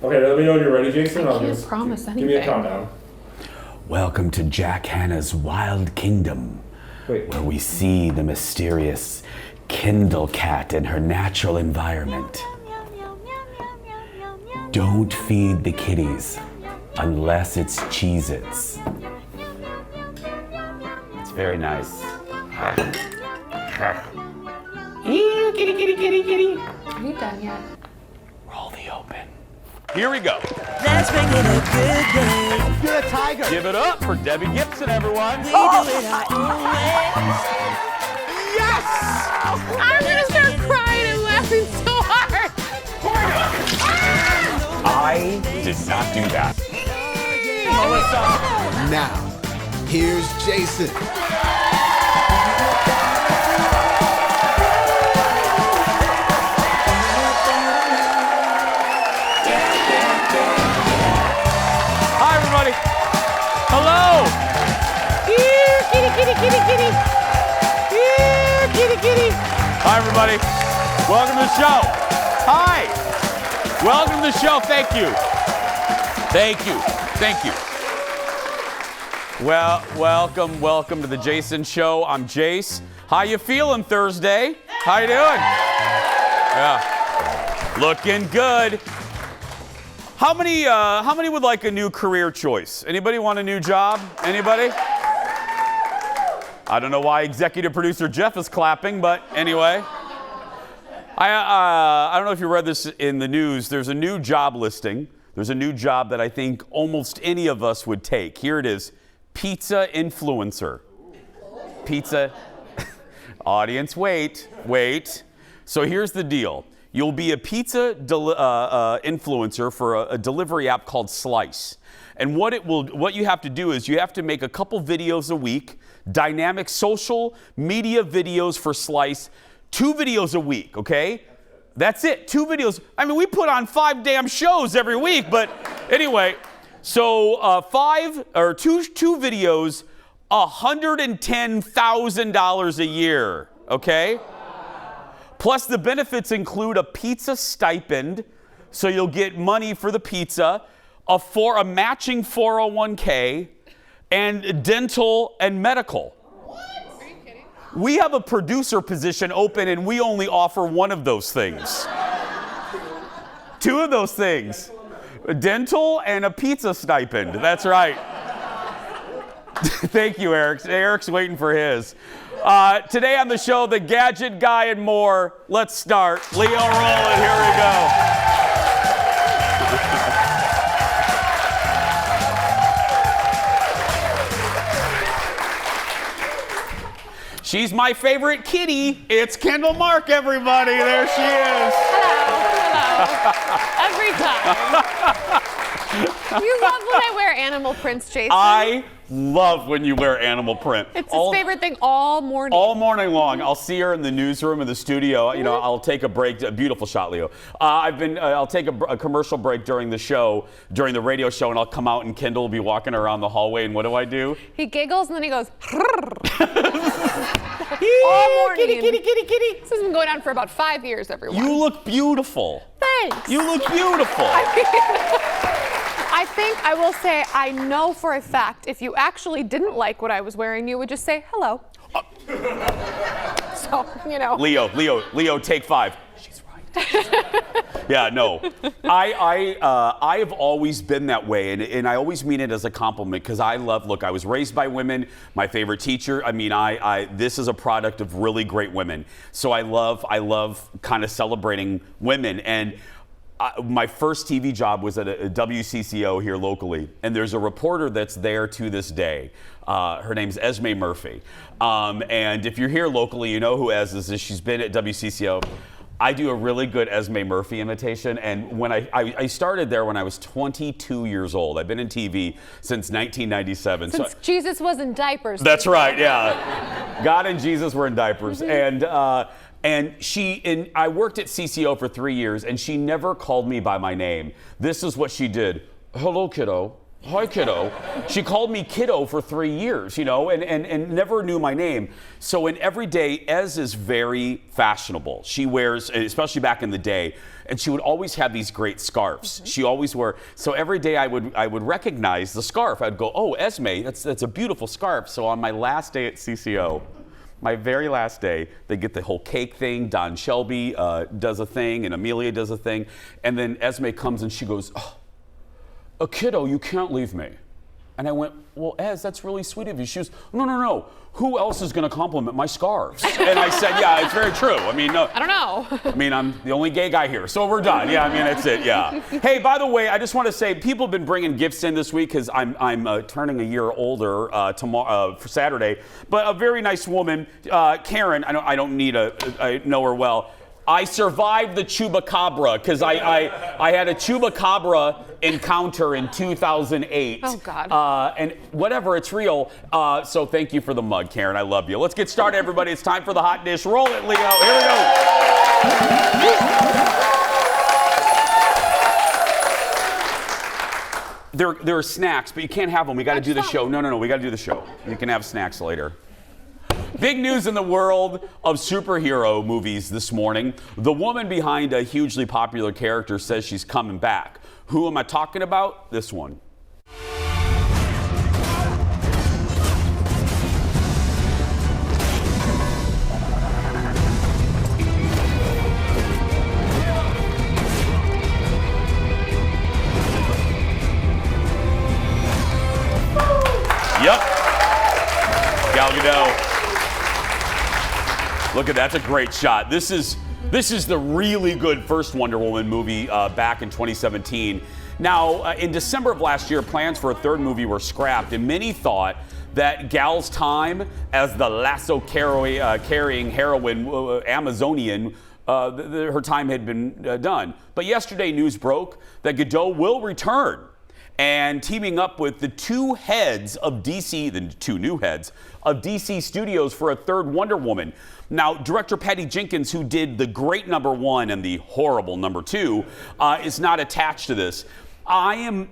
Okay, let me know when you're ready, Jason. I can't promise anything. Give me a countdown. Welcome to Jack Hanna's Wild Kingdom, where we see the mysterious Kendall cat in her natural environment. Don't feed the kitties unless it's Cheez-Its. It's very nice. Ew, kitty, kitty, kitty, kitty. Are you done yet? Roll the open. Here we go. Let's make it a good day. Good tiger. Give it up for Debbie Gibson, everyone. We do it our own way. Yes! I'm gonna start crying and laughing so hard. I did not do that. Melissa. Now, here's Jason. Hi, everybody. Hello. Here, kitty, kitty, kitty, kitty. Here, kitty, kitty. Hi, everybody. Welcome to the show. Hi. Welcome to the show. Thank you. Thank you. Thank you. Well, welcome to the Jason Show. I'm Jace. How you feeling Thursday? How you doing? Yeah. Looking good. How many would like a new career choice? Anybody want a new job? Anybody? I don't know why executive producer Jeff is clapping, but anyway. I don't know if you read this in the news. There's a new job listing. There's a new job that I think almost any of us would take. Here it is. Pizza influencer. Pizza. Audience, wait. So here's the deal. You'll be a pizza influencer for a delivery app called Slice. And what you have to do is you have to make a couple videos a week, dynamic social media videos for Slice, 2 videos a week, okay? That's it, 2 videos. I mean, we put on 5 damn shows every week, but anyway, so 2 videos, $110,000 a year, okay? Plus the benefits include a pizza stipend, so you'll get money for the pizza, a matching 401k, and dental and medical. What? Are you kidding? We have a producer position open and we only offer one of those things. 2 of those things. Dental and a pizza stipend. That's right. Thank you, Eric. Eric's waiting for his. Today on the show, the gadget guy and more. Let's start. Leo rolling. Here we go. She's my favorite kitty. It's Kendall Mark, everybody. There she is. Hello. Every time. You love when I wear animal prints, Jason. I love when you wear animal print. It's his favorite thing all morning. All morning long. I'll see her in the newsroom, in the studio. You know, I'll take a break. A beautiful shot, Leo. I'll take a commercial break during the show, during the radio show, and I'll come out and Kendall will be walking around the hallway. And what do? He giggles and then he goes. All morning. Kitty. This has been going on for about 5 years, everyone. You look beautiful. Thanks. You look beautiful. I think I will say I know for a fact if you actually didn't like what I was wearing, you would just say hello. So, you know. Leo, take 5. She's right. Yeah, no. I have always been that way, and I always mean it as a compliment because I was raised by women. My favorite teacher, this is a product of really great women. So I love kind of celebrating women. And my first TV job was at a WCCO here locally, and there's a reporter that's there to this day. Her name's Esme Murphy. And if you're here locally, you know who Ez is. She's been at WCCO. I do a really good Esme Murphy imitation, and when I started there when I was 22 years old. I've been in TV since 1997. Since Jesus was in diapers. That's right, yeah. God and Jesus were in diapers. Mm-hmm. And I worked at CCO for 3 years, and she never called me by my name. This is what she did. Hello, kiddo. Hi, kiddo. She called me kiddo for 3 years, you know, and never knew my name. So in every day, Ez is very fashionable. She wears, especially back in the day, and she would always have these great scarves. She always wore, so every day I would recognize the scarf. I'd go, oh, Esme, that's a beautiful scarf. So on my last day at CCO, my very last day, they get the whole cake thing. Don Shelby does a thing, and Amelia does a thing. And then Esme comes and she goes, oh, a kiddo, you can't leave me. And I went, well, Ez, that's really sweet of you. She goes, no. Who else is going to compliment my scarves? And I said, yeah, it's very true. I mean, no. I don't know. I mean, I'm the only gay guy here, so we're done. Yeah, I mean, that's it, yeah. Hey, by the way, I just want to say, people have been bringing gifts in this week because I'm turning a year older tomorrow for Saturday. But a very nice woman, Karen, I don't need I know her well. I survived the chupacabra because I had a chupacabra encounter in 2008. Oh, God. And whatever, it's real. So thank you for the mug, Karen. I love you. Let's get started, everybody. It's time for the hot dish. Roll it, Leo. Here we go. There are snacks, but you can't have them. We got to do the show. No. We got to do the show. You can have snacks later. Big news in the world of superhero movies this morning. The woman behind a hugely popular character says she's coming back. Who am I talking about? This one. Yep. Gal Gadot. Look at that, that's a great shot. This is the really good first Wonder Woman movie back in 2017. Now, in December of last year, plans for a third movie were scrapped, and many thought that Gal's time as the lasso-carrying heroine, Amazonian, her time had been done. But yesterday, news broke that Gadot will return, and teaming up with the two heads of DC, the two new heads of DC Studios for a third Wonder Woman. Now, director Patty Jenkins, who did the great #1 and the horrible #2, is not attached to this.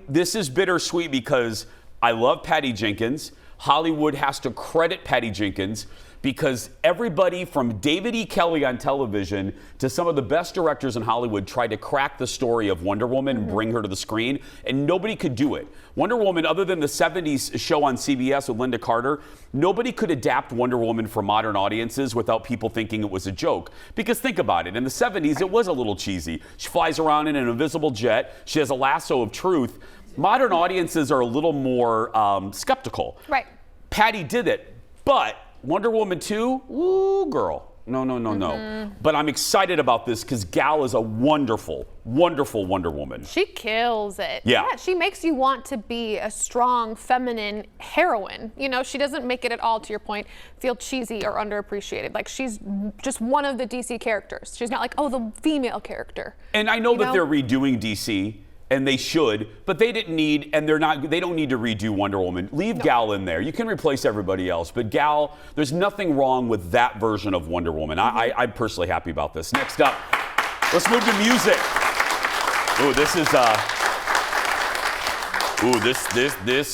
This is bittersweet because I love Patty Jenkins. Hollywood has to credit Patty Jenkins because everybody from David E. Kelly on television to some of the best directors in Hollywood tried to crack the story of Wonder Woman and bring her to the screen, and nobody could do it. Wonder Woman, other than the 70s show on CBS with Linda Carter, nobody could adapt Wonder Woman for modern audiences without people thinking it was a joke. Because think about it, in the 70s, it was a little cheesy. She flies around in an invisible jet. She has a lasso of truth. Modern audiences are a little more skeptical. Right. Patty did it, but Wonder Woman 2, ooh, girl. No. But I'm excited about this because Gal is a wonderful, wonderful Wonder Woman. She kills it. Yeah. She makes you want to be a strong, feminine heroine. You know, she doesn't make it at all, to your point, feel cheesy or underappreciated. Like, she's just one of the DC characters. She's not like, oh, the female character. And I know that they're redoing DC. And they should, but they didn't need, and they don't need to redo Wonder Woman. Leave Gal in there. You can replace everybody else, but Gal, there's nothing wrong with that version of Wonder Woman. I'm personally happy about this. Next up, let's move to music. Ooh, this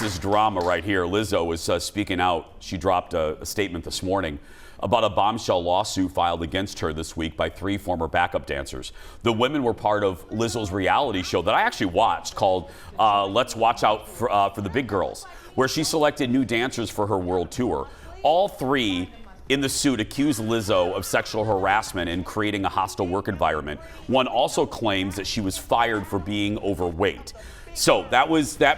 is drama right here. Lizzo is speaking out. She dropped a statement this morning about a bombshell lawsuit filed against her this week by 3 former backup dancers. The women were part of Lizzo's reality show that I actually watched called Let's Watch Out for the Big Girls, where she selected new dancers for her world tour. All 3 in the suit accused Lizzo of sexual harassment and creating a hostile work environment. One also claims that she was fired for being overweight. So that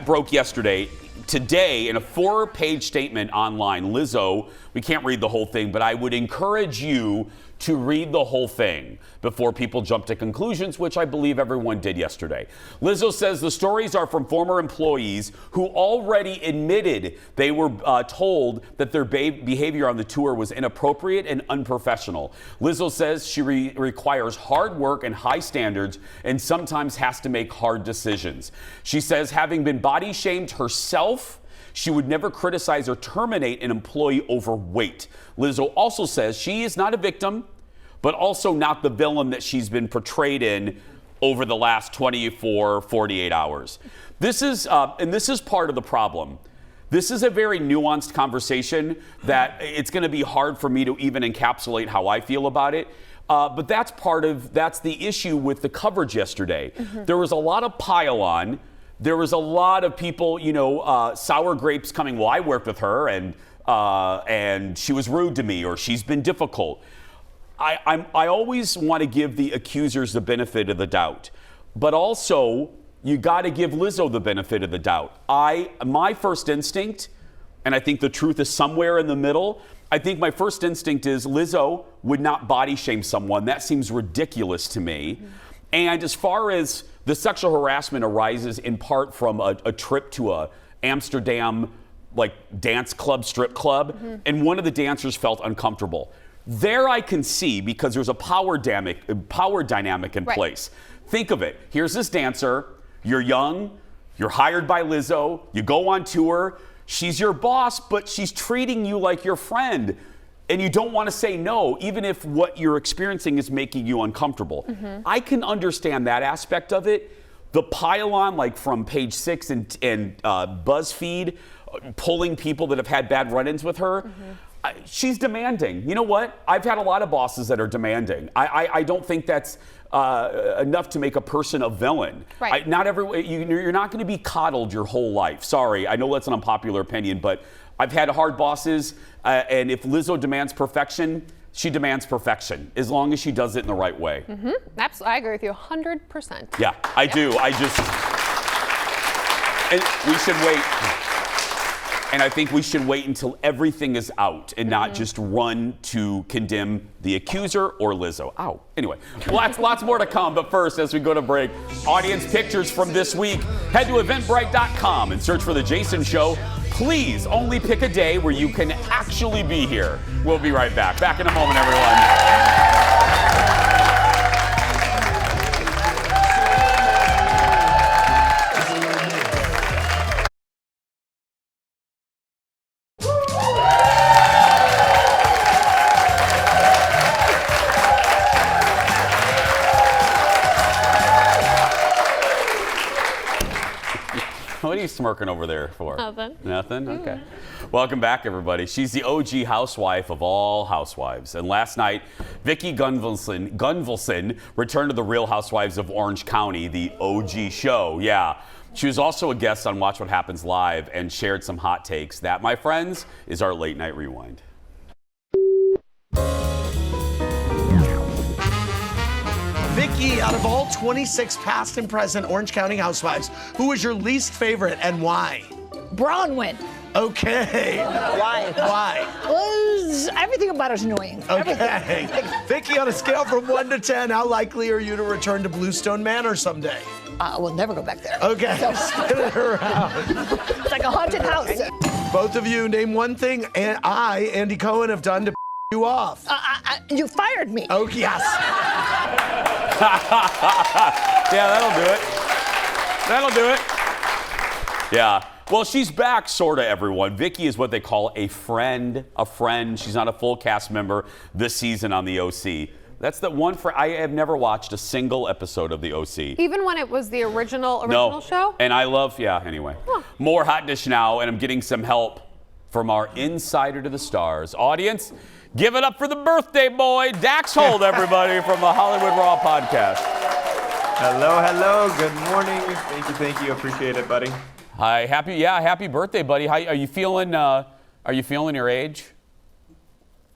broke yesterday. Today, in a 4-page statement online, Lizzo, we can't read the whole thing, but I would encourage you to read the whole thing before people jump to conclusions, which I believe everyone did yesterday. Lizzo says the stories are from former employees who already admitted they were told that their behavior on the tour was inappropriate and unprofessional. Lizzo says she requires hard work and high standards and sometimes has to make hard decisions. She says having been body shamed herself, she would never criticize or terminate an employee over weight. Lizzo also says she is not a victim, but also not the villain that she's been portrayed in over the last 24, 48 hours. This is, and this is part of the problem. This is a very nuanced conversation that it's going to be hard for me to even encapsulate how I feel about it. But that's the issue with the coverage yesterday. There was a lot of pile-on. There was a lot of people, sour grapes coming. Well, I worked with her, and she was rude to me, or she's been difficult. I always want to give the accusers the benefit of the doubt, but also you got to give Lizzo the benefit of the doubt. My first instinct, and I think the truth is somewhere in the middle, I think my first instinct is Lizzo would not body shame someone. That seems ridiculous to me. And as far as the sexual harassment arises in part from a trip to a Amsterdam dance club, strip club, and one of the dancers felt uncomfortable. There I can see, because there's a power dynamic in place. Think of it. Here's this dancer. You're young. You're hired by Lizzo. You go on tour. She's your boss, but she's treating you like your friend. And you don't want to say no, even if what you're experiencing is making you uncomfortable. I can understand that aspect of it. The pile-on, from Page Six and BuzzFeed, pulling people that have had bad run-ins with her. She's demanding. You know what? I've had a lot of bosses that are demanding. I don't think that's enough to make a person a villain. Right. You're not going to be coddled your whole life. Sorry, I know that's an unpopular opinion, but I've had hard bosses, and if Lizzo demands perfection, she demands perfection, as long as she does it in the right way. Absolutely, I agree with you 100%. Yeah, I do. And we should wait. And I think we should wait until everything is out and not just run to condemn the accuser or Lizzo. Ow. Anyway, lots more to come. But first, as we go to break, audience pictures from this week. Head to eventbrite.com and search for The Jason Show. Please only pick a day where you can actually be here. We'll be right back. Back in a moment, everyone. What are you smirking over there for? Nothing. Nothing? Okay. Welcome back, everybody. She's the OG housewife of all housewives. And last night, Vicki Gunvalson returned to the Real Housewives of Orange County, the OG show. Yeah. She was also a guest on Watch What Happens Live and shared some hot takes. That, my friends, is our late night rewind. Vicki, out of all 26 past and present Orange County housewives, who was your least favorite and why? Bronwyn. Okay. Why? Why? Was everything about her's annoying. Okay. Vicki, on a scale from 1 to 10, how likely are you to return to Bluestone Manor someday? We'll never go back there. Okay. Spin it around. It's like a haunted house. Both of you, name one thing Andy Cohen, have done to you off. You fired me. Oh, yes. Yeah, that'll do it. Yeah. Well, she's back, sort of, everyone. Vicki is what they call a friend. She's not a full cast member this season on the OC. That's the one I have never watched a single episode of the OC. Even when it was the original show? And I love, anyway. Huh. More Hot Dish now, and I'm getting some help from our insider to the stars. Audience, give it up for the birthday boy, Dax Holt, everybody, from the Hollywood Raw podcast. Hello. Good morning. Thank you. Appreciate it, buddy. Hi, happy birthday, buddy. How are you feeling? Are you feeling your age?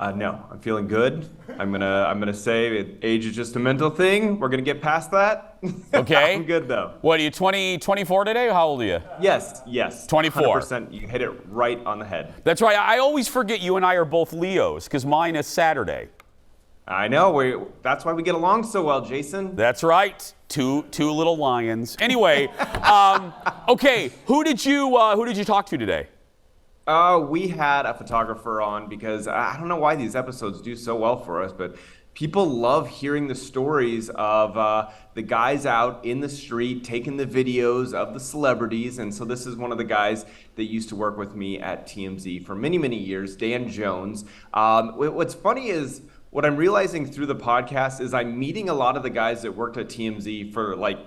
No, I'm feeling good. I'm gonna say age is just a mental thing. We're gonna get past that. Okay. I'm good though. What are you, 24 today? How old are you? Yes. 24. 100%. You hit it right on the head. That's right. I always forget you and I are both Leos because mine is Saturday. I know. That's why we get along so well, Jason. That's right. Two little lions. Anyway, okay. Who did you talk to today? We had a photographer on because I don't know why these episodes do so well for us, but people love hearing the stories of the guys out in the street taking the videos of the celebrities. And so this is one of the guys that used to work with me at TMZ for many, many years, Dan Jones. What's funny is what I'm realizing through the podcast is I'm meeting a lot of the guys that worked at TMZ for like,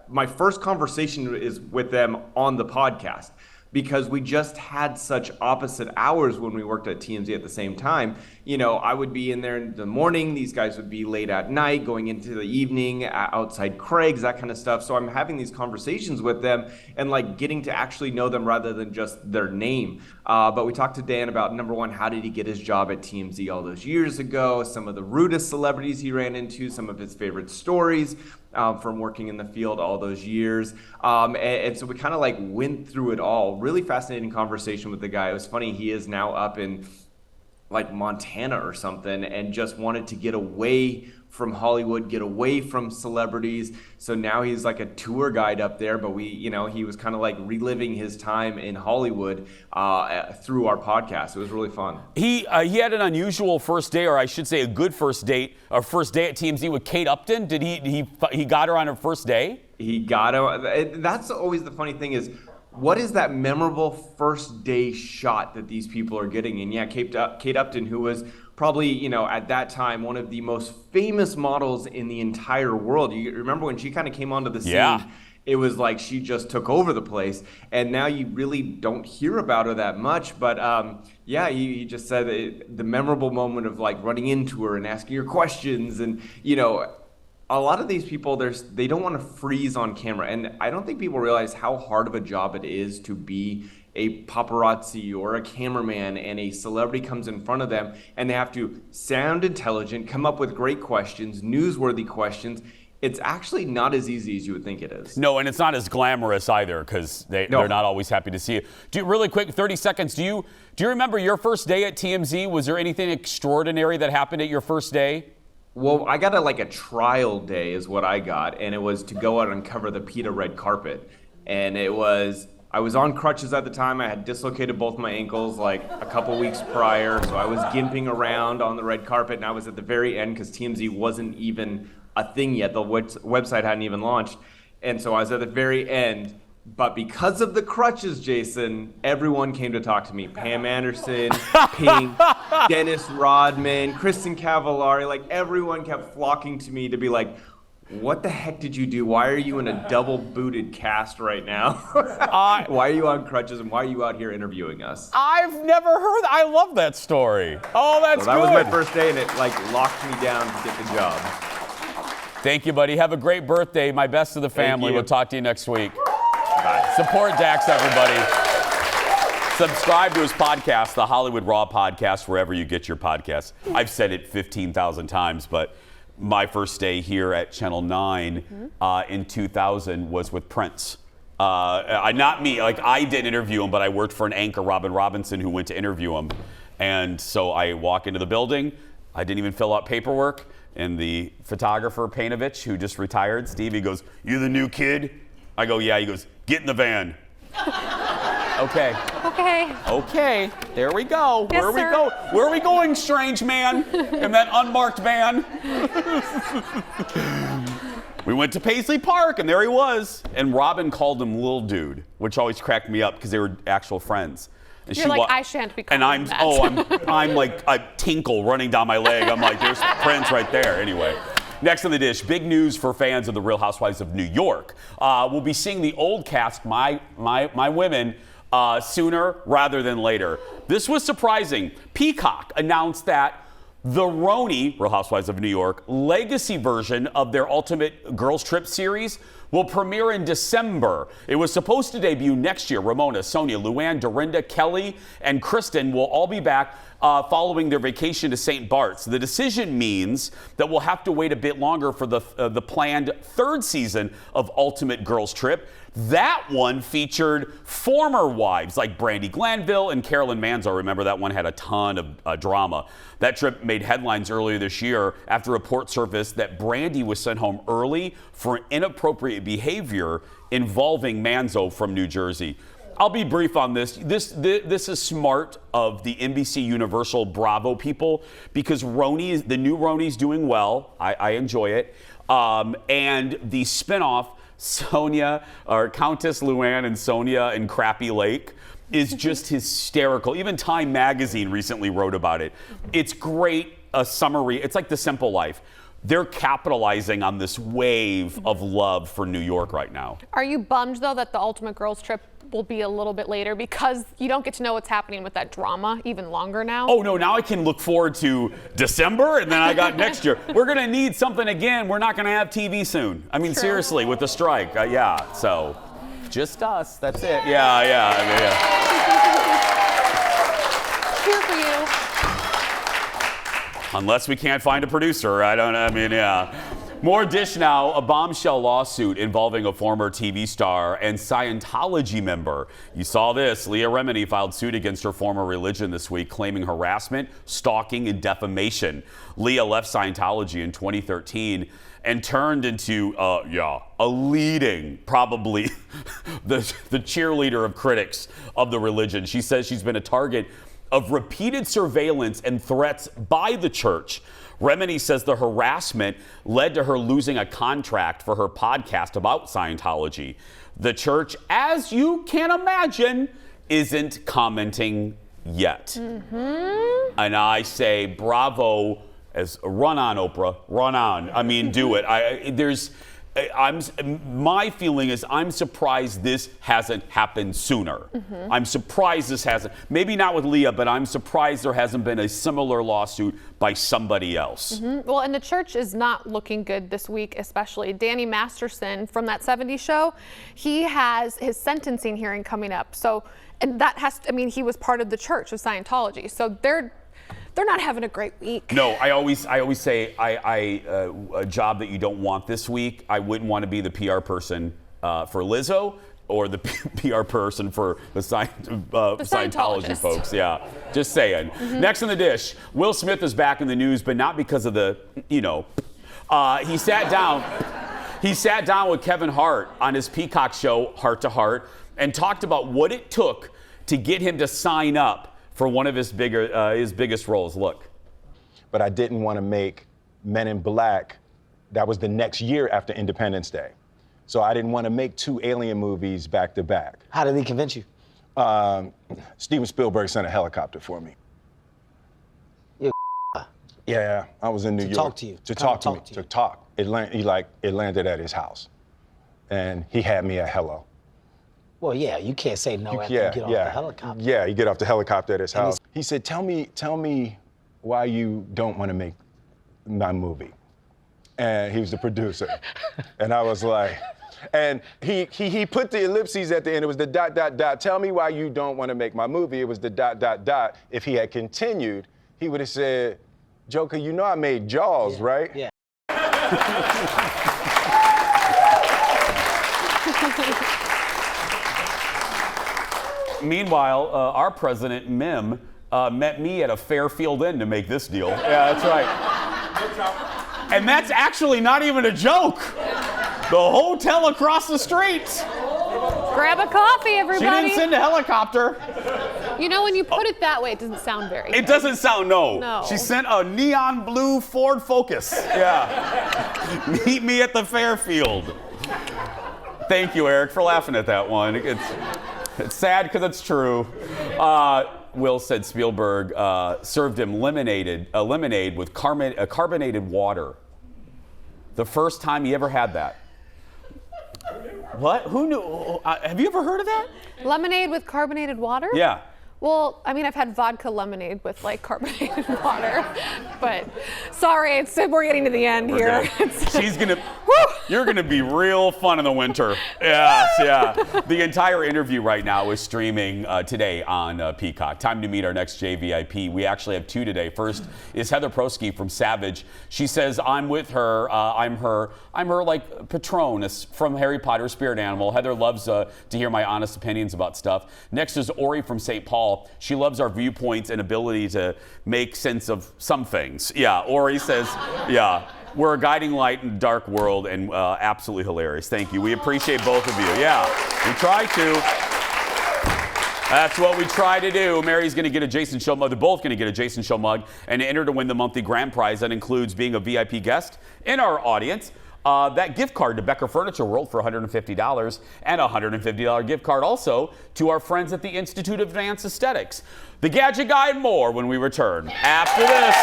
my first conversation is with them on the podcast, because we just had such opposite hours when we worked at TMZ at the same time. You know, I would be in there in the morning, these guys would be late at night, going into the evening, outside Craig's, that kind of stuff. So I'm having these conversations with them and like getting to actually know them rather than just their name. But we talked to Dan about, number one, how did he get his job at TMZ all those years ago, some of the rudest celebrities he ran into, some of his favorite stories from working in the field all those years. And so we kind of like went through it all. Really fascinating conversation with the guy. It was funny, he is now up in like Montana or something and just wanted to get away from Hollywood, get away from celebrities. So now he's like a tour guide up there, but he was kind of like reliving his time in Hollywood through our podcast. It was really fun. He had an unusual first day, or I should say a good first date, or first day at TMZ with Kate Upton. Did he got her on her first day? He got her. That's always the funny thing is, what is that memorable first day shot that these people are getting? And yeah, Kate Upton, who was probably, at that time, one of the most famous models in the entire world. You remember when she kind of came onto the scene? Yeah. It was like she just took over the place. And now you really don't hear about her that much. But he just said the memorable moment of like running into her and asking her questions. And, a lot of these people, they don't want to freeze on camera. And I don't think people realize how hard of a job it is to be a paparazzi or a cameraman, and a celebrity comes in front of them and they have to sound intelligent, come up with great questions, newsworthy questions. It's actually not as easy as you would think it is. No, and it's not as glamorous either, because they're not always happy to see you. Really quick, 30 seconds. Do you remember your first day at TMZ? Was there anything extraordinary that happened at your first day? Well, I got a trial day is what I got, and it was to go out and cover the PETA red carpet. And I was on crutches at the time. I had dislocated both my ankles like a couple weeks prior, so I was gimping around on the red carpet, and I was at the very end because TMZ wasn't even a thing yet. The website hadn't even launched. And so I was at the very end. But because of the crutches, Jason, everyone came to talk to me. Pam Anderson, Pink, Dennis Rodman, Kristen Cavallari, like everyone kept flocking to me to be like, what the heck did you do? Why are you in a double-booted cast right now? Why are you on crutches, and why are you out here interviewing us? I've never heard that. I love that story. Oh, that's so that good. was my first day, and it locked me down to get the job. Thank you, buddy. Have a great birthday. My best to the family. We'll talk to you next week. Bye. Support Dax, everybody. Subscribe to his podcast, the Hollywood Raw Podcast, wherever you get your podcasts. I've said it 15,000 times, but my first day here at Channel 9 in 2000 was with Prince. Not me, I didn't interview him, but I worked for an anchor, Robin Robinson, who went to interview him. And so I walk into the building. I didn't even fill out paperwork. And the photographer, Painovich, who just retired, Steve, he goes, "You the new kid?" I go, "Yeah." He goes, "Get in the van." Okay. There we go. Yes, Where sir. we go? Where are we going, strange man? In that unmarked van. We went to Paisley Park, and there he was. And Robin called him Lil Dude, which always cracked me up because they were actual friends. And You're like, I shan't be calling and I'm like a tinkle running down my leg. I'm like, there's Prince right there. Anyway. Next on the dish, big news for fans of The Real Housewives of New York. We'll be seeing the old cast, my women, sooner rather than later. This was surprising. Peacock announced that the Rony, Real Housewives of New York, legacy version of their Ultimate Girls Trip series will premiere in December. It was supposed to debut next year. Ramona, Sonia, Luann, Dorinda, Kelly, and Kristen will all be back following their vacation to St. Bart's. The decision means that we'll have to wait a bit longer for the planned third season of Ultimate Girls Trip. That one featured former wives like Brandi Glanville and Carolyn Manzo. Remember, that one had a ton of drama. That trip made headlines earlier this year after reports surfaced that Brandi was sent home early for inappropriate behavior involving Manzo from New Jersey. I'll be brief on this. This is smart of the NBC Universal Bravo people, because the new Rony's doing well. I enjoy it. And the spinoff, Sonia, or Countess Luann and Sonia in Crappy Lake, is just hysterical. Even Time Magazine recently wrote about it. It's great. a summary. It's like The Simple Life. They're capitalizing on this wave of love for New York right now. Are you bummed, though, that the Ultimate Girls Trip will be a little bit later because you don't get to know what's happening with that drama even longer now? Oh, no, now I can look forward to December, and then I got next year. We're going to need something again. We're not going to have TV soon. I mean, seriously, with the strike. Yeah, so just us. That's it. Yeah. Cheer for you. Unless we can't find a producer. More Dish now, a bombshell lawsuit involving a former TV star and Scientology member. You saw this. Leah Remini filed suit against her former religion this week, claiming harassment, stalking, and defamation. Leah left Scientology in 2013 and turned into, a leading, probably the cheerleader of critics of the religion. She says she's been a target of repeated surveillance and threats by the church. Remini says the harassment led to her losing a contract for her podcast about Scientology. The church, as you can imagine, isn't commenting yet. And I say, bravo, as run on, Oprah, run on. I mean, do it. My feeling is I'm surprised this hasn't happened sooner. I'm surprised this hasn't, maybe not with Leah, but I'm surprised there hasn't been a similar lawsuit by somebody else. Well, and the church is not looking good this week, especially. Danny Masterson from that 70s show, he has his sentencing hearing coming up. So, and that he was part of the church of Scientology. So they're not having a great week. No, I always say a job that you don't want this week. I wouldn't want to be the PR person for Lizzo or the PR person for the Scientology folks. Yeah, just saying. Next on the dish, Will Smith is back in the news, but not because of the, he sat down with Kevin Hart on his Peacock show, Heart to Heart, and talked about what it took to get him to sign up for one of his biggest roles. Look. But I didn't want to make Men in Black. That was the next year after Independence Day. So I didn't want to make 2 Alien movies back to back. How did he convince you? Steven Spielberg sent a helicopter for me. Yeah, I was in New York. To talk to you. To talk to me. To talk. It landed at his house. And he had me at hello. Well, yeah, you can't say no after you get off the helicopter. Yeah, you get off the helicopter at his house. He said, tell me why you don't want to make my movie. And he was the producer. And I was like, and he put the ellipses at the end. It was the ... Tell me why you don't want to make my movie. It was the ... If he had continued, he would have said, Joker, you know I made Jaws, right? Yeah. Meanwhile, our president, Mim, met me at a Fairfield Inn to make this deal. Yeah, that's right. And that's actually not even a joke. The hotel across the street. Grab a coffee, everybody. She didn't send a helicopter. When you put it that way, it doesn't sound very good. It doesn't sound, no. No. She sent a neon blue Ford Focus. Yeah. Meet me at the Fairfield. Thank you, Eric, for laughing at that one. It's sad because it's true. Will said Spielberg served him lemonade with carbonated water. The first time he ever had that. What? Who knew? Have you ever heard of that? Lemonade with carbonated water? Yeah. Well, I've had vodka lemonade with carbonated water, but sorry, we're getting to the end here. You're gonna be real fun in the winter. Yes, yeah. The entire interview right now is streaming today on Peacock. Time to meet our next JVIP. We actually have 2 today. First is Heather Prosky from Savage. She says, I'm with her. I'm her Patronus from Harry Potter, spirit animal. Heather loves to hear my honest opinions about stuff. Next is Ori from St. Paul. She loves our viewpoints and ability to make sense of some things. Yeah, Ori says, yeah, we're a guiding light in a dark world and absolutely hilarious. Thank you. We appreciate both of you. Yeah, we try to. That's what we try to do. Mary's going to get a Jason Show mug. They're both going to get a Jason Show mug and enter to win the monthly grand prize. That includes being a VIP guest in our audience. That gift card to Becker Furniture World for $150 and a $150 gift card also to our friends at the Institute of Advanced Aesthetics. The Gadget Guy and more when we return after this.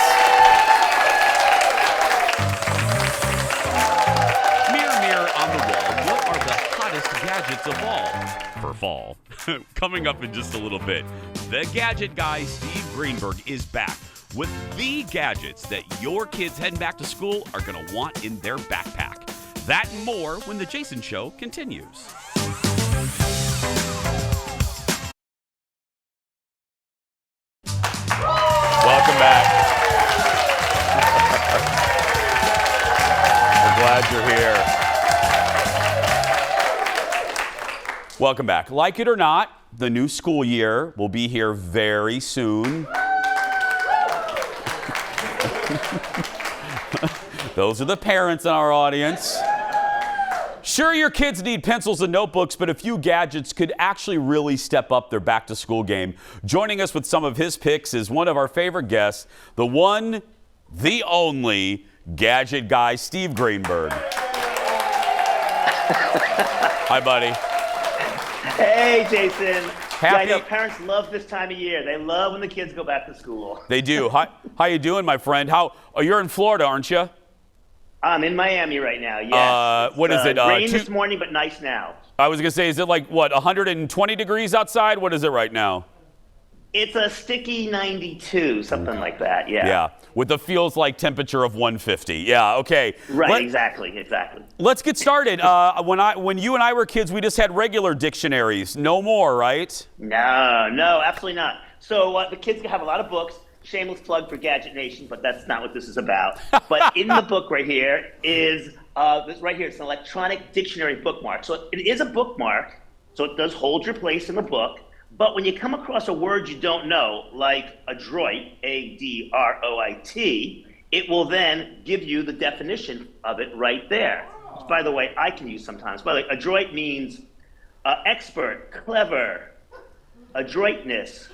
of all for fall. Coming up in just a little bit, the gadget guy Steve Greenberg is back with the gadgets that your kids heading back to school are going to want in their backpack. That and more when the Jason Show continues. Welcome back. We're glad you're here. Welcome back. Like it or not, the new school year will be here very soon. Those are the parents in our audience. Sure, your kids need pencils and notebooks, but a few gadgets could actually really step up their back-to-school game. Joining us with some of his picks is one of our favorite guests, the one, the only gadget guy, Steve Greenberg. Hi, buddy. Hey, Jason. Happy. Yeah, I know parents love this time of year. They love when the kids go back to school. They do. How you doing, my friend? You're in Florida, aren't you? I'm in Miami right now, yes. What is it? Rain this morning, but nice now. I was going to say, is it like, 120 degrees outside? What is it right now? It's a sticky 92, something like that, yeah. Yeah, with the feels like temperature of 150. Yeah, okay. Right, exactly. Let's get started. When you and I were kids, we just had regular dictionaries. No more, right? No, absolutely not. So the kids have a lot of books. Shameless plug for Gadget Nation, but that's not what this is about. But in the book right here is, it's an electronic dictionary bookmark. So it is a bookmark, so it does hold your place in the book. But when you come across a word you don't know, like adroit, A-D-R-O-I-T, it will then give you the definition of it right there. Which, by the way, I can use sometimes. By the way, adroit means expert, clever, adroitness,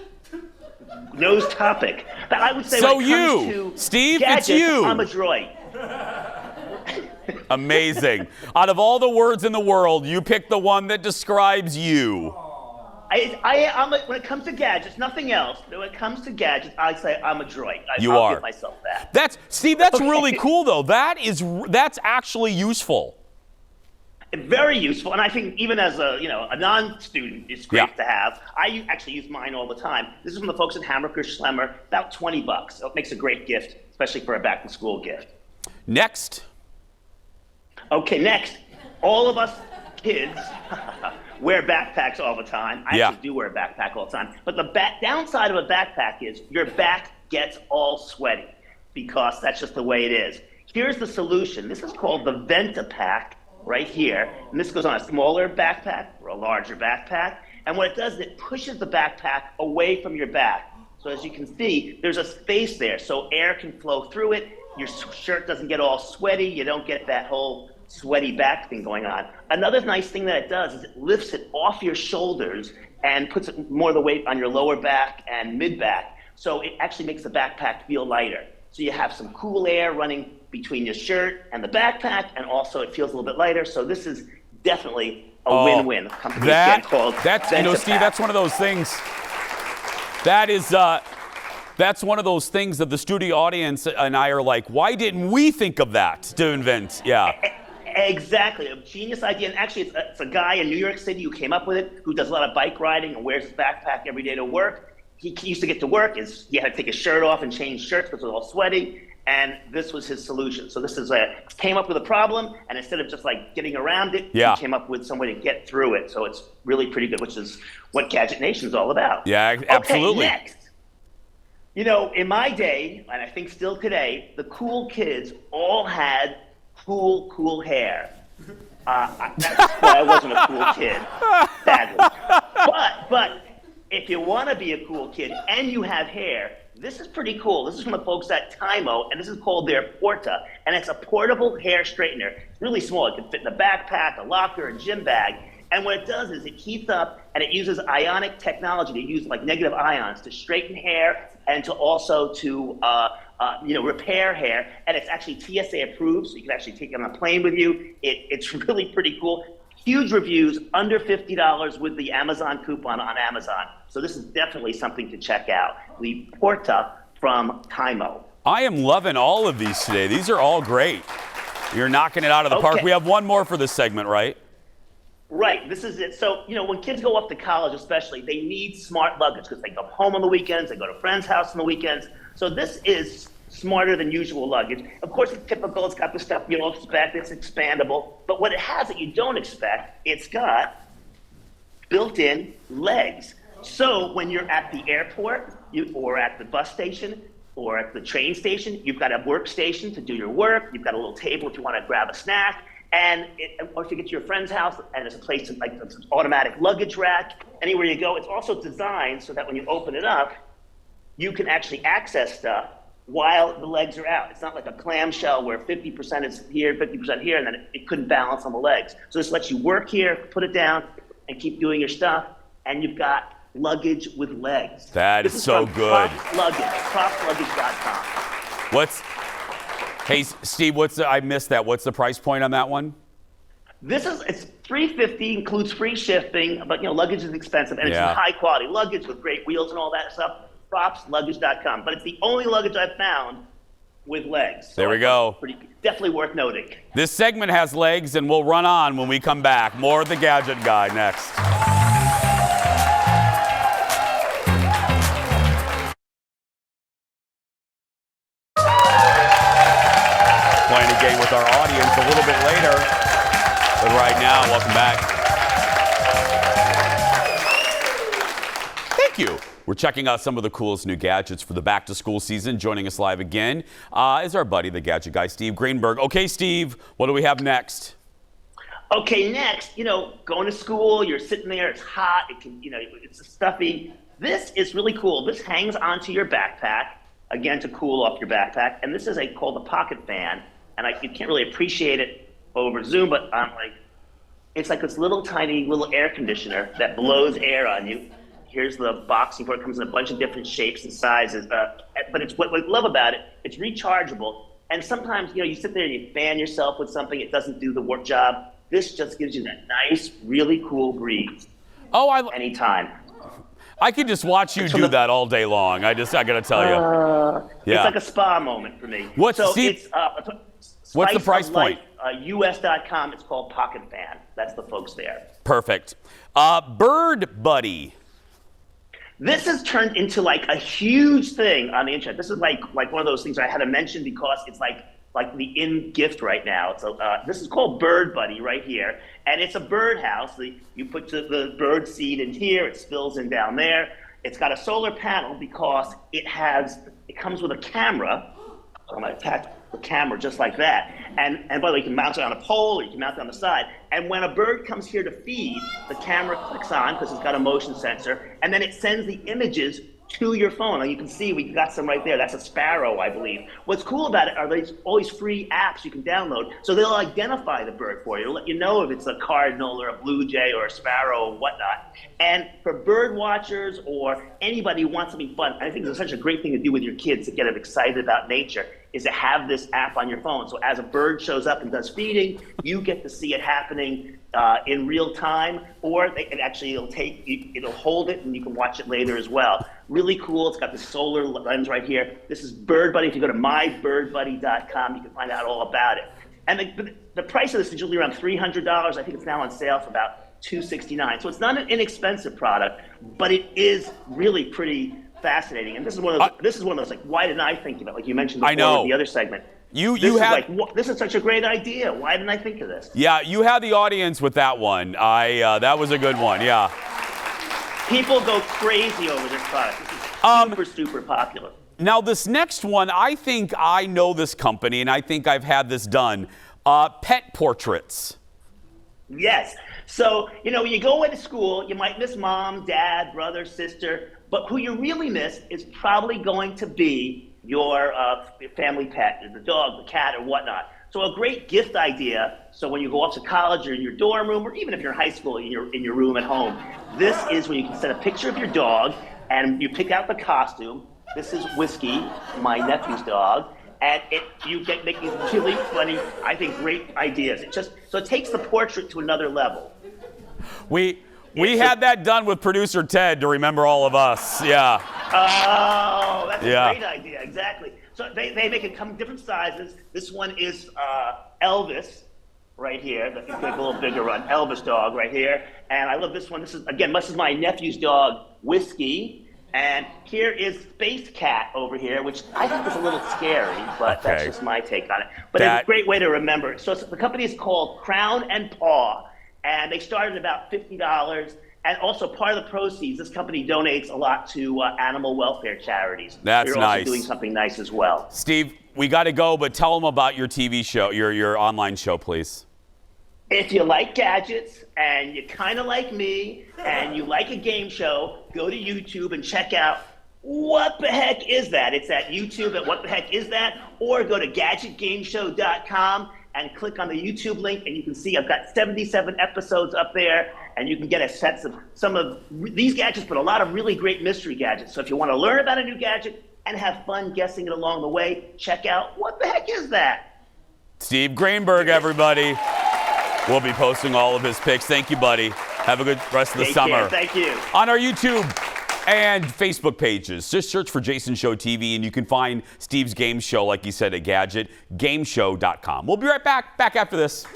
knows topic. But I would say so when it comes to Steve, gadgets, it's you. I'm adroit. Amazing. Out of all the words in the world, you picked the one that describes you. When it comes to gadgets, nothing else. When it comes to gadgets, I say I'm adroit. I'll give myself that. That's really cool though. That's actually useful. Very useful, and I think even as a non-student, it's great to have. I actually use mine all the time. This is from the folks at Hammacher Schlemmer, about $20. So it makes a great gift, especially for a back-to-school gift. Next. Okay, next. All of us kids wear backpacks all the time. I actually do wear a backpack all the time. But the downside of a backpack is your back gets all sweaty because that's just the way it is. Here's the solution. This is called the Ventapack. Right here, and this goes on a smaller backpack or a larger backpack, and what it does is it pushes the backpack away from your back. So as you can see, there's a space there, so air can flow through it, your shirt doesn't get all sweaty, you don't get that whole sweaty back thing going on. Another nice thing that it does is it lifts it off your shoulders and puts it more of the weight on your lower back and mid-back, so it actually makes the backpack feel lighter. So you have some cool air running between your shirt and the backpack, and also it feels a little bit lighter. So this is definitely a win-win. Steve, that's one of those things. That's one of those things that the studio audience and I are like, why didn't we think of that to invent? Yeah. Exactly, a genius idea. And actually, it's a guy in New York City who came up with it, who does a lot of bike riding and wears his backpack every day to work. He used to get to work, he had to take his shirt off and change shirts because it was all sweaty, and this was his solution. So this is came up with a problem, and instead of just like getting around it, he came up with some way to get through it. So it's really pretty good, which is what Gadget Nation is all about. Yeah, absolutely. Okay, next. In my day, and I think still today, the cool kids all had cool hair. That's why I wasn't a cool kid, sadly. But if you want to be a cool kid and you have hair, this is pretty cool. This is from the folks at Tymo, and this is called their Porta, and it's a portable hair straightener. It's really small. It can fit in a backpack, a locker, a gym bag, and what it does is it heats up, and it uses ionic technology to use like negative ions to straighten hair and to also to repair hair, and it's actually TSA approved, so you can actually take it on a plane with you. It's really pretty cool. Huge reviews, under $50 with the Amazon coupon on Amazon. So this is definitely something to check out. The Porta from Tymo. I am loving all of these today. These are all great. You're knocking it out of the park. We have one more for this segment, right? Right, this is it. So, when kids go up to college especially, they need smart luggage because they go home on the weekends, they go to a friend's house on the weekends. So this is smarter than usual luggage. Of course, it's typical. It's got the stuff you don't expect. It's expandable. But what it has that you don't expect, it's got built-in legs. So when you're at the airport or at the bus station or at the train station, you've got a workstation to do your work. You've got a little table if you want to grab a snack. Or if you get to your friend's house and there's a place like an automatic luggage rack, anywhere you go, it's also designed so that when you open it up, you can actually access stuff while the legs are out. It's not like a clamshell where 50% is here, 50% here, and then it couldn't balance on the legs. So this lets you work here, put it down, and keep doing your stuff, and you've got luggage with legs. That is so good. Propluggage.com. Hey, Steve, I missed that. What's the price point on that one? It's $350, includes free shipping, but luggage is expensive, and it's high quality luggage with great wheels and all that stuff. Propluggage.com, but it's the only luggage I've found with legs. So there we go. Definitely worth noting. This segment has legs, and we'll run on when we come back. More of the Gadget Guy next. Playing a game with our audience a little bit later, but right now, welcome back. Thank you. We're checking out some of the coolest new gadgets for the back-to-school season. Joining us live again is our buddy, the Gadget Guy, Steve Greenberg. Okay, Steve, what do we have next? Okay, next, going to school, you're sitting there, it's hot, it's stuffy. This is really cool. This hangs onto your backpack, again, to cool off your backpack. And this is called a pocket fan. And you can't really appreciate it over Zoom, but it's like this little tiny little air conditioner that blows air on you. Here's the boxing for it. Comes in a bunch of different shapes and sizes. But it's what I love about it, it's rechargeable. And sometimes, you sit there and you fan yourself with something, it doesn't do the work job. This just gives you that nice, really cool breeze. Anytime. I could just watch you do that all day long. I gotta tell you. It's like a spa moment for me. What's the price point? US.com, it's called Pocket Fan. That's the folks there. Perfect. Bird Buddy. This has turned into like a huge thing on the internet. This is like one of those things I had to mention because it's like the in gift right now. So this is called Bird Buddy right here, and it's a bird house. You put the bird seed in here, it spills in down there. It's got a solar panel because it comes with a camera. So I'm gonna attach the camera just like that. And by the way, you can mount it on a pole or you can mount it on the side. And when a bird comes here to feed, the camera clicks on because it's got a motion sensor, and then it sends the images to your phone. And you can see we got some right there. That's a sparrow, I believe. What's cool about it are all these free apps you can download. So they'll identify the bird for you. They'll let you know if it's a cardinal or a blue jay or a sparrow or whatnot. And for bird watchers or anybody who wants something fun, I think it's such a great thing to do with your kids to get them excited about nature, is to have this app on your phone. So as a bird shows up and does feeding, you get to see it happening in real time, or it'll hold it and you can watch it later as well. Really cool. It's got the solar lens right here. This is Bird Buddy. If you go to mybirdbuddy.com, you can find out all about it. And the price of this is usually around $300. I think it's now on sale for about $269. So it's not an inexpensive product, but it is really pretty fascinating. And this is one of those like, why didn't I think of it? Like you mentioned before with the other segment. This is such a great idea. Why didn't I think of this? Yeah, you had the audience with that one. That was a good one. Yeah. People go crazy over this product. This is super popular. Now, this next one, I think I know this company, and I think I've had this done. Pet portraits. Yes. So, when you go into school, you might miss mom, dad, brother, sister, but who you really miss is probably going to be your family pet, the dog, the cat, or whatnot. So a great gift idea, so when you go off to college or in your dorm room, or even if you're in high school, in your room at home, this is when you can send a picture of your dog, and you pick out the costume. This is Whiskey, my nephew's dog, and you make these really funny, I think, great ideas. It takes the portrait to another level. We had that done with producer Ted to remember all of us. Yeah. Oh, that's a great idea. Exactly. So they make it come in different sizes. This one is Elvis, right here. The a little bigger one, Elvis dog right here. And I love this one. This is my nephew's dog, Whiskey. And here is Space Cat over here, which I think is a little scary, but that's just my take on it. But it's a great way to remember. So the company is called Crown and Paw, and they started about $50. And also part of the proceeds, this company donates a lot to animal welfare charities. That's You're nice. also doing something nice as well. Steve, we got to go, but tell them about your TV show, your online show, please. If you like gadgets and you kind of like me and you like a game show, go to YouTube and check out What the Heck Is That? It's at YouTube at What the Heck Is That? Or go to gadgetgameshow.com and click on the YouTube link and you can see I've got 77 episodes up there and you can get a sense of some of these gadgets, but a lot of really great mystery gadgets. So if you want to learn about a new gadget and have fun guessing it along the way, check out What the Heck Is That? Steve Greenberg, everybody. We'll be posting all of his picks. Thank you, buddy. Have a good rest of the summer. Thank you. On our YouTube and Facebook pages, just search for Jason Show TV, and you can find Steve's game show, like he said, at gadgetgameshow.com. We'll be right back after this.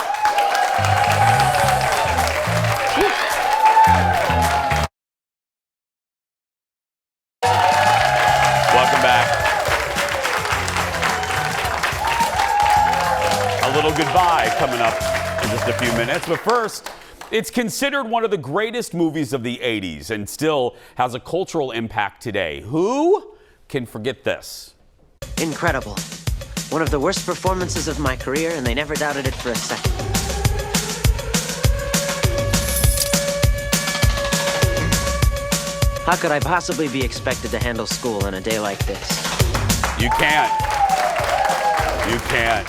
Welcome back. A little goodbye coming up in just a few minutes. But first, it's considered one of the greatest movies of the 80s and still has a cultural impact today. Who can forget this? Incredible. One of the worst performances of my career, and they never doubted it for a second. How could I possibly be expected to handle school on a day like this? You can't. You can't.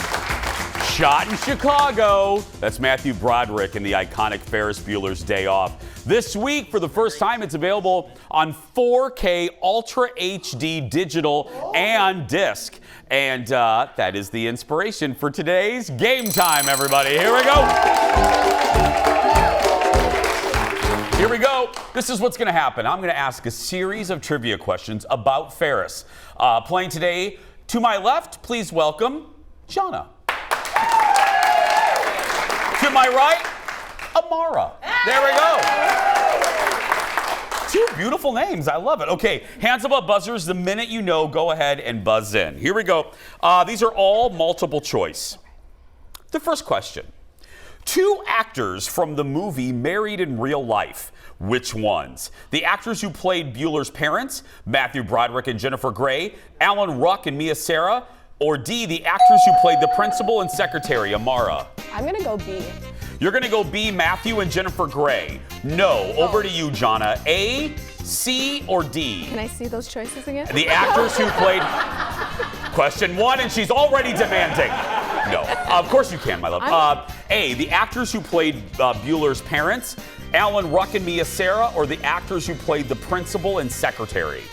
Shot in Chicago. That's Matthew Broderick in the iconic Ferris Bueller's Day Off. This week, for the first time, it's available on 4K Ultra HD digital and disc. And that is the inspiration for today's Game Time, everybody. Here we go. Here we go. This is what's going to happen. I'm going to ask a series of trivia questions about Ferris. Playing today, to my left, please welcome Shauna. To my right, Amara. There we go. Two beautiful names. I love it. Okay, hands above buzzers. The minute you know, go ahead and buzz in. Here we go. These are all multiple choice. The first question. Two actors from the movie Married in Real Life. Which ones? The actors who played Bueller's parents, Matthew Broderick and Jennifer Grey, Alan Ruck and Mia Sara, or D, the actors who played the principal and secretary, Amara? I'm going to go B. You're going to go B, Matthew and Jennifer Grey. No. Over to you, Jonna. A, C, or D? Can I see those choices again? The actors who played... Question one, and she's already demanding. No. Of course you can, my love. A, the actors who played Bueller's parents, Alan Ruck and Mia Sara, or the actors who played the principal and secretary?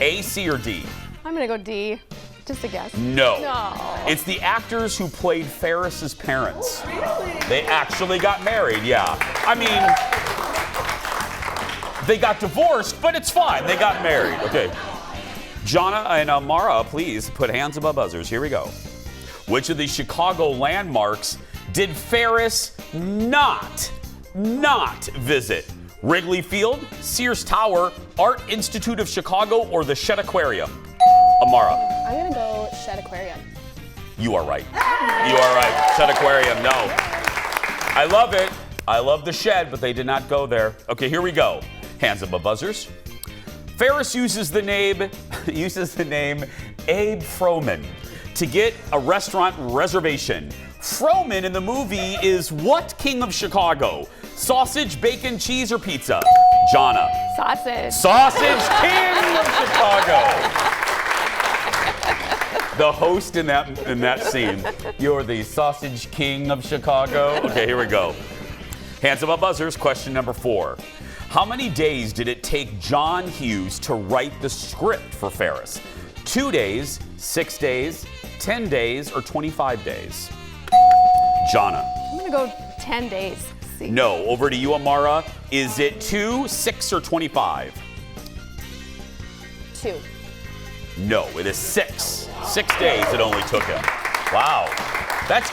A, C, or D? I'm going to go D. Just a guess. No. No. It's the actors who played Ferris's parents. Really? They actually got married, yeah. I mean, they got divorced, but it's fine. They got married. Okay. Jonna and Amara, please put hands above buzzers. Here we go. Which of the Chicago landmarks did Ferris not visit? Wrigley Field, Sears Tower, Art Institute of Chicago, or the Shedd Aquarium? Amara. I'm going to go Shedd Aquarium. You are right. You are right. Shedd Aquarium, no. I love it. I love the Shed, but they did not go there. Okay, here we go. Hands above buzzers. Ferris uses the name Abe Froman to get a restaurant reservation. Froman in the movie is what king of Chicago? Sausage, bacon, cheese, or pizza? Jonna. Sausage. Sausage king of Chicago. The host in that scene. You're the sausage king of Chicago. Okay, here we go. Hands above buzzers. Question number 4. How many days did it take John Hughes to write the script for Ferris? 2 days, 6 days, 10 days, or 25 days? Jonna. I'm going to go 10 days. C. No. Over to you, Amara. Is it 2, 6, or 25? 2. No, it is 6. 6 days it only took him. Wow. That's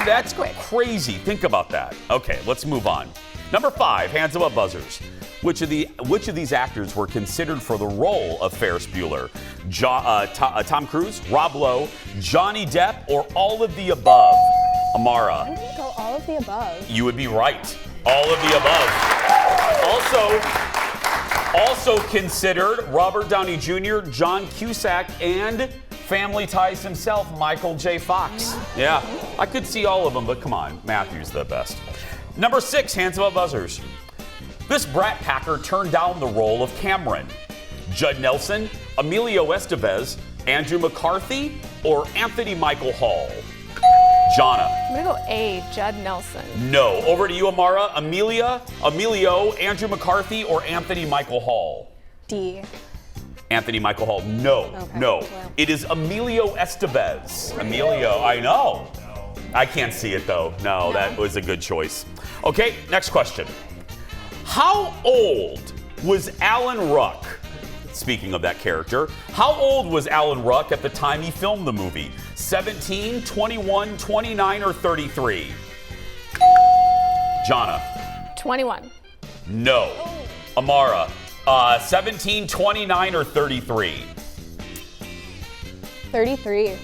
That's crazy. Think about that. Okay, let's move on. Number 5, hands above buzzers. Which of these actors were considered for the role of Ferris Bueller? Tom Cruise, Rob Lowe, Johnny Depp, or all of the above? Amara. I'm going to go all of the above. You would be right. All of the above. Also considered Robert Downey Jr., John Cusack, and Family Ties himself, Michael J. Fox. Yeah, I could see all of them, but come on, Matthew's the best. Number 6, hands above buzzers. This Brat Packer turned down the role of Cameron. Judd Nelson, Emilio Estevez, Andrew McCarthy, or Anthony Michael Hall? Jonna. I'm gonna go A, Judd Nelson. No. Over to you, Amara. Emilio, Andrew McCarthy, or Anthony Michael Hall? D. Anthony Michael Hall. No. Okay. No. Well. It is Emilio Estevez. Emilio, I know. I can't see it though. No, that was a good choice. Okay, next question. How old was Alan Ruck? Speaking of that character, how old was Alan Ruck at the time he filmed the movie? 17, 21, 29, or 33? Jonna. 21. No. Amara. 17, 29, or 33? 33.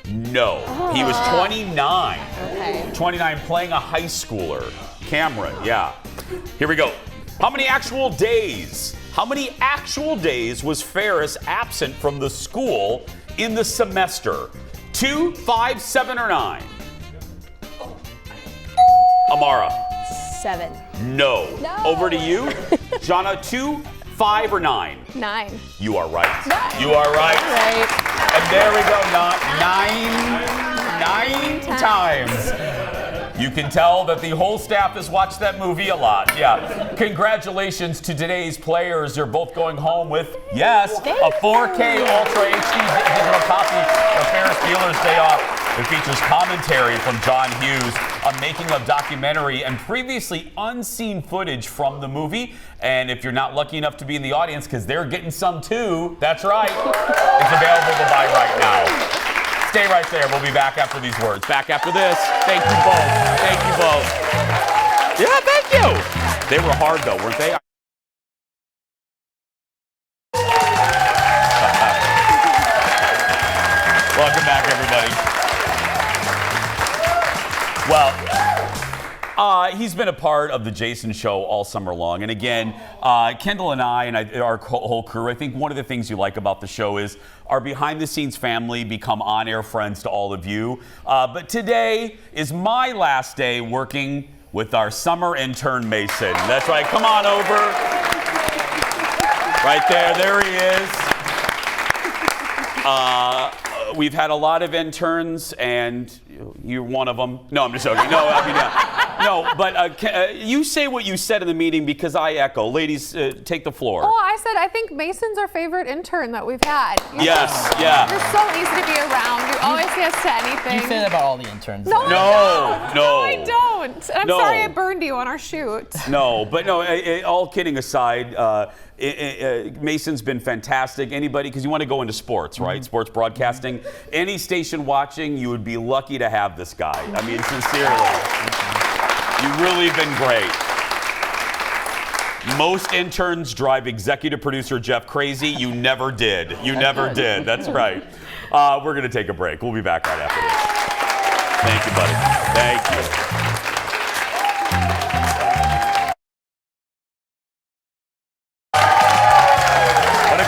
No. He was 29. Okay. 29, playing a high schooler. Cameron, yeah. Here we go. How many actual days was Ferris absent from the school in the semester? 2, 5, 7, or 9? Amara. 7. No. Over to you. Jonna, 2, 5, or 9? 9. You are right. You are right. And there we go. Nine times. You can tell that the whole staff has watched that movie a lot. Yeah. Congratulations to today's players. They're both going home with, yes, a 4K Ultra HD digital copy of Ferris Bueller's Day Off. It features commentary from John Hughes, a making of documentary, and previously unseen footage from the movie. And if you're not lucky enough to be in the audience, because they're getting some too, that's right. It's available to buy right now. Stay right there. We'll be back after these words. Back after this. Thank you both. Thank you both. Yeah, thank you. They were hard though, weren't they? Welcome back, everybody. Well, he's been a part of the Jason Show all summer long. And again, Kendall and our whole crew, I think one of the things you like about the show is our behind-the-scenes family become on-air friends to all of you. But today is my last day working with our summer intern, Mason. That's right. Come on over. Right there. There he is. We've had a lot of interns, and you're one of them. No, I'm just joking. No, I mean, no, but you say what you said in the meeting because I echo. Ladies, take the floor. Oh, I said I think Mason's our favorite intern that we've had. Yes, yeah. You're so easy to be around. You always say yes to anything. You say that about all the interns. No, I don't. And I'm No. sorry I burned you on our shoot. No, but no, all kidding aside, Mason's been fantastic. Anybody, because you want to go into sports, right? Sports broadcasting. Any station watching, you would be lucky to have this guy. I mean, sincerely. You've really been great. Most interns drive executive producer Jeff crazy. You never did. You never did. That's right. We're going to take a break. We'll be back right after this. Thank you, buddy. Thank you.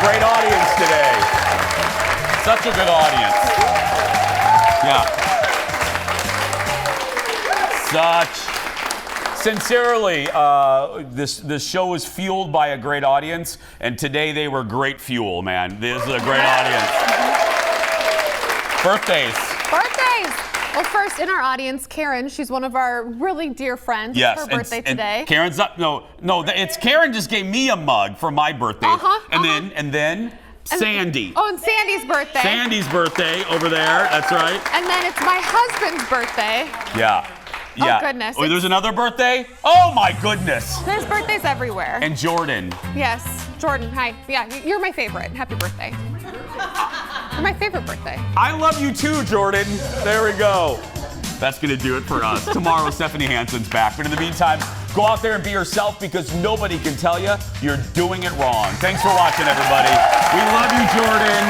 Great audience today. Such a good audience. Yeah. Sincerely, this show is fueled by a great audience, and today they were great fuel, man. This is a great audience. Birthdays. Well, first in our audience, Karen. She's one of our really dear friends. Yes, It's her birthday today. And Karen's up. No. It's Karen just gave me a mug for my birthday. And then Sandy. And Sandy's birthday. Sandy's birthday over there. That's right. And then it's my husband's birthday. Yeah. Oh, goodness. Oh, there's another birthday? Oh, my goodness. There's birthdays everywhere. And Jordan. Yes. Jordan, hi. Yeah, you're my favorite. Happy birthday. You're my favorite birthday. I love you too, Jordan. There we go. That's going to do it for us. Tomorrow, Stephanie Hansen's back. But in the meantime, go out there and be yourself because nobody can tell you you're doing it wrong. Thanks for watching, everybody. We love you, Jordan.